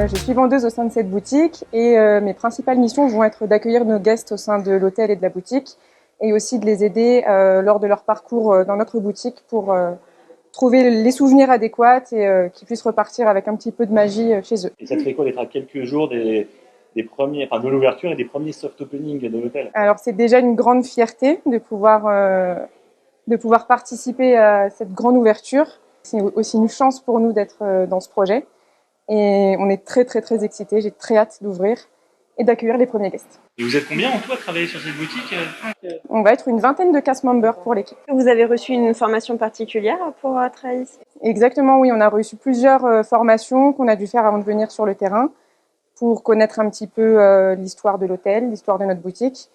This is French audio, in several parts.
Je suis vendeuse au sein de cette boutique et mes principales missions vont être d'accueillir nos guests au sein de l'hôtel et de la boutique et aussi de les aider lors de leur parcours dans notre boutique pour trouver les souvenirs adéquats et qu'ils puissent repartir avec un petit peu de magie chez eux. Et ça te fait quoi d'être à quelques jours des premiers, enfin de l'ouverture et des premiers soft openings de l'hôtel? Alors c'est déjà une grande fierté de pouvoir participer à cette grande ouverture. C'est aussi une chance pour nous d'être dans ce projet. Et on est très excités, j'ai très hâte d'ouvrir et d'accueillir les premiers guests. Et vous êtes combien en tout à travailler sur cette boutique? On va être une vingtaine de cast members pour l'équipe. Vous avez reçu une formation particulière pour travailler ici? Exactement, oui, on a reçu plusieurs formations qu'on a dû faire avant de venir sur le terrain pour connaître un petit peu l'histoire de l'hôtel, l'histoire de notre boutique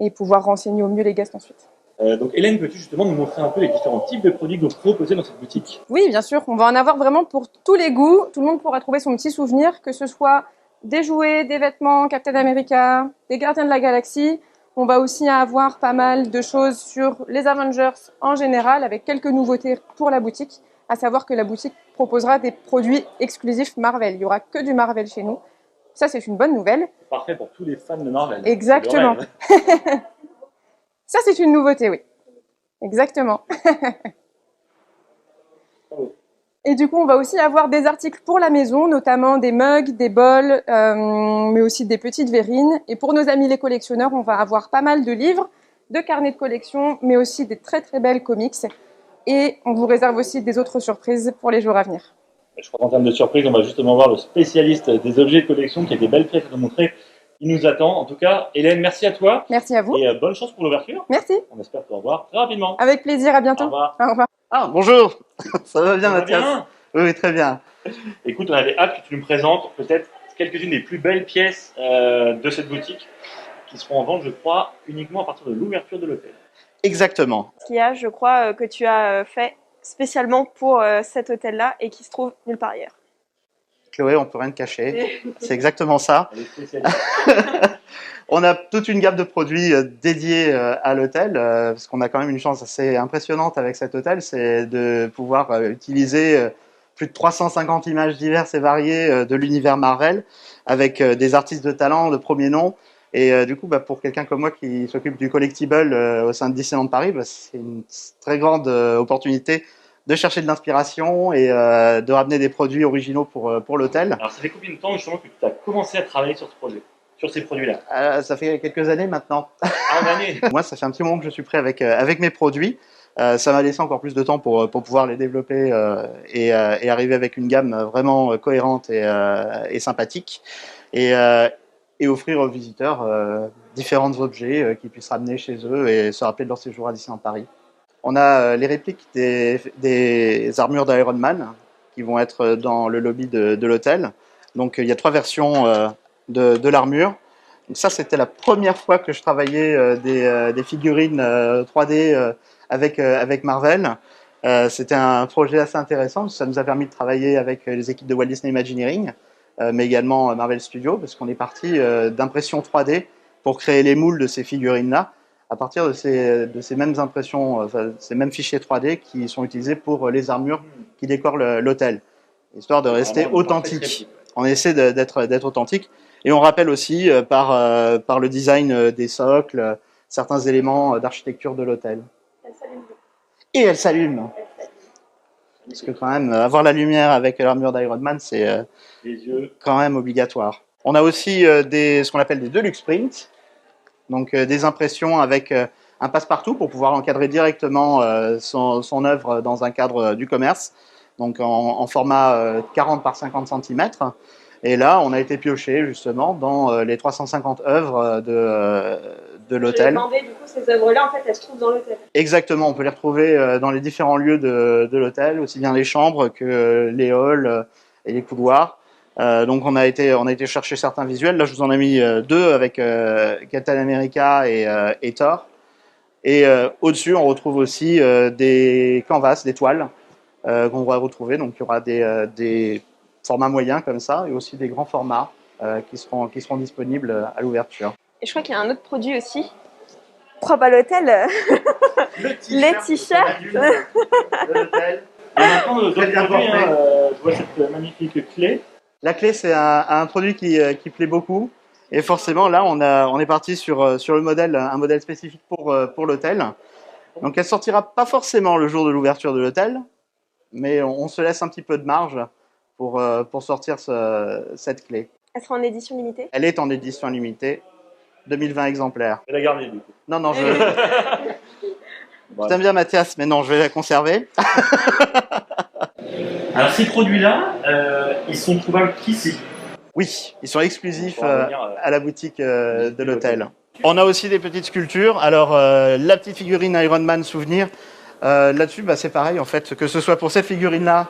et pouvoir renseigner au mieux les guests ensuite. Donc Hélène, peux-tu justement nous montrer un peu les différents types de produits que vous proposez dans cette boutique? Oui, bien sûr, on va en avoir vraiment pour tous les goûts. Tout le monde pourra trouver son petit souvenir, que ce soit des jouets, des vêtements, Captain America, des Gardiens de la Galaxie. On va aussi avoir pas mal de choses sur les Avengers en général, avec quelques nouveautés pour la boutique, à savoir que la boutique proposera des produits exclusifs Marvel. Il n'y aura que du Marvel chez nous. Ça, c'est une bonne nouvelle. Parfait pour tous les fans de Marvel. Exactement. Ça, c'est une nouveauté, oui. Exactement. Et du coup, on va aussi avoir des articles pour la maison, notamment des mugs, des bols, mais aussi des petites verrines. Et pour nos amis les collectionneurs, on va avoir pas mal de livres, de carnets de collection, mais aussi des très belles comics. Et on vous réserve aussi des autres surprises pour les jours à venir. Je crois qu'en termes de surprise, on va justement voir le spécialiste des objets de collection qui a des belles pièces à nous montrer. Il nous attend. En tout cas, Hélène, merci à toi. Merci à vous. Et bonne chance pour l'ouverture. Merci. On espère te revoir très rapidement. Avec plaisir, à bientôt. Au revoir. Au revoir. Ah, bonjour. Ça va bien, Ça va Mathias? bien Oui, très bien. Écoute, on avait hâte que tu nous présentes peut-être quelques-unes des plus belles pièces de cette boutique qui seront en vente, je crois, uniquement à partir de l'ouverture de l'hôtel. Exactement. Ce qu'il y a, je crois, que tu as fait spécialement pour cet hôtel-là et qui se trouve nulle part ailleurs. Chloé, on peut rien te cacher. C'est exactement ça. Elle est spécialiste. On a toute une gamme de produits dédiés à l'hôtel, parce qu'on a quand même une chance assez impressionnante avec cet hôtel, c'est de pouvoir utiliser plus de 350 images diverses et variées de l'univers Marvel, avec des artistes de talent de premier nom. Et du coup, pour quelqu'un comme moi qui s'occupe du collectible au sein de Disneyland Paris, c'est une très grande opportunité de chercher de l'inspiration et de ramener des produits originaux pour l'hôtel. Alors, ça fait combien de temps justement que tu as commencé à travailler sur ce projet, sur ces produits-là? Ça fait quelques années maintenant. Ah, une année. Moi, ça fait un petit moment que je suis prêt avec mes produits. Ça m'a laissé encore plus de temps pour pouvoir les développer et arriver avec une gamme vraiment cohérente et sympathique. Et offrir aux visiteurs différents objets qu'ils puissent ramener chez eux et se rappeler de leur séjour à Disneyland Paris. On a les répliques des armures d'Iron Man qui vont être dans le lobby de l'hôtel. Donc il y a 3 versions de l'armure. Donc ça, c'était la première fois que je travaillais des figurines 3D avec Marvel. C'était un projet assez intéressant. Ça nous a permis de travailler avec les équipes de Walt Disney Imagineering, mais également Marvel Studios, parce qu'on est parti d'impression 3D pour créer les moules de ces figurines-là, à partir de ces mêmes impressions, ces mêmes fichiers 3D qui sont utilisés pour les armures qui décorent l'hôtel, histoire de rester authentique. On essaie d'être authentique. Et on rappelle aussi par le design des socles, certains éléments d'architecture de l'hôtel. Et elle s'allume. Parce que quand même, avoir la lumière avec l'armure d'Iron Man, c'est quand même obligatoire. On a aussi ce qu'on appelle des deluxe prints, donc des impressions avec un passe-partout pour pouvoir encadrer directement son œuvre dans un cadre du commerce, donc en format 40 par 50 cm. Et là, on a été pioché justement dans les 350 œuvres de l'hôtel. Je demandais, du coup, ces œuvres-là, en fait, elles se trouvent dans l'hôtel. Exactement, on peut les retrouver dans les différents lieux de l'hôtel, aussi bien les chambres que les halls et les couloirs. Donc on a été chercher certains visuels. Là, je vous en ai mis 2 avec Captain America et Thor. Et au-dessus, on retrouve aussi des canvas, des toiles qu'on va retrouver. Donc il y aura des formats moyens comme ça et aussi des grands formats qui seront disponibles à l'ouverture. Et je crois qu'il y a un autre produit aussi, propre à l'hôtel, les t-shirts. de l'hôtel. Il y a maintenant d'autres produits, je vois cette magnifique clé. La clé, c'est un produit qui plaît beaucoup. Et forcément, là, on est parti sur le modèle, un modèle spécifique pour l'hôtel. Donc, elle sortira pas forcément le jour de l'ouverture de l'hôtel, mais on se laisse un petit peu de marge pour sortir cette clé. Elle sera en édition limitée? Elle est en édition limitée, 2020 exemplaires. Je vais la garder du coup. Non, non, je t'aime bien Mathias, mais non, je vais la conserver. Alors ces produits-là, ils sont trouvables qu'ici. Oui, ils sont exclusifs On pourra venir, à la boutique de l'hôtel. On a aussi des petites sculptures. Alors, la petite figurine Iron Man souvenir, là-dessus, bah, c'est pareil en fait, que ce soit pour cette figurine-là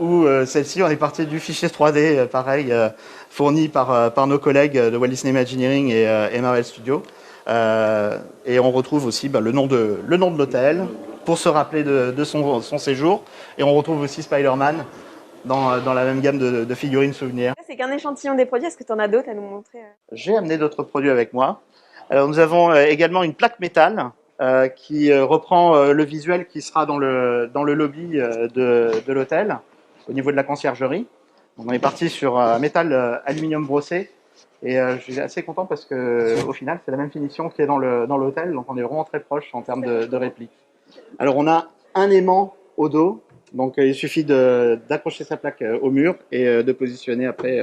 ou celle-ci, on est parti du fichier 3D, pareil, fourni par nos collègues de Walt Disney Imagineering et Marvel Studios. Et on retrouve aussi bah, le nom de l'hôtel pour se rappeler de son séjour. Et on retrouve aussi Spider-Man dans la même gamme de figurines souvenirs. C'est qu'un échantillon des produits. Est-ce que tu en as d'autres à nous montrer? J'ai amené d'autres produits avec moi. Alors, nous avons également une plaque métal qui reprend le visuel qui sera dans le lobby de l'hôtel, au niveau de la conciergerie. Donc, on est parti sur un métal aluminium brossé. Et je suis assez content parce que au final, c'est la même finition qui est dans l'hôtel. Donc, on est vraiment très proche en termes de réplique. Alors, on a un aimant au dos. Donc, il suffit d'accrocher sa plaque au mur et de positionner après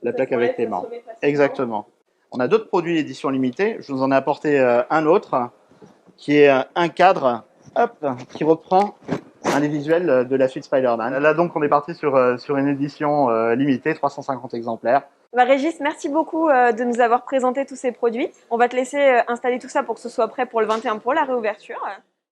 la plaque avec les mains. Exactement. On a d'autres produits édition limitée. Je vous en ai apporté un autre qui est un cadre qui reprend un des visuels de la suite Spider-Man. Là, donc, on est parti sur une édition limitée, 350 exemplaires. Bah, Régis, merci beaucoup de nous avoir présenté tous ces produits. On va te laisser installer tout ça pour que ce soit prêt pour le 21 pour la réouverture.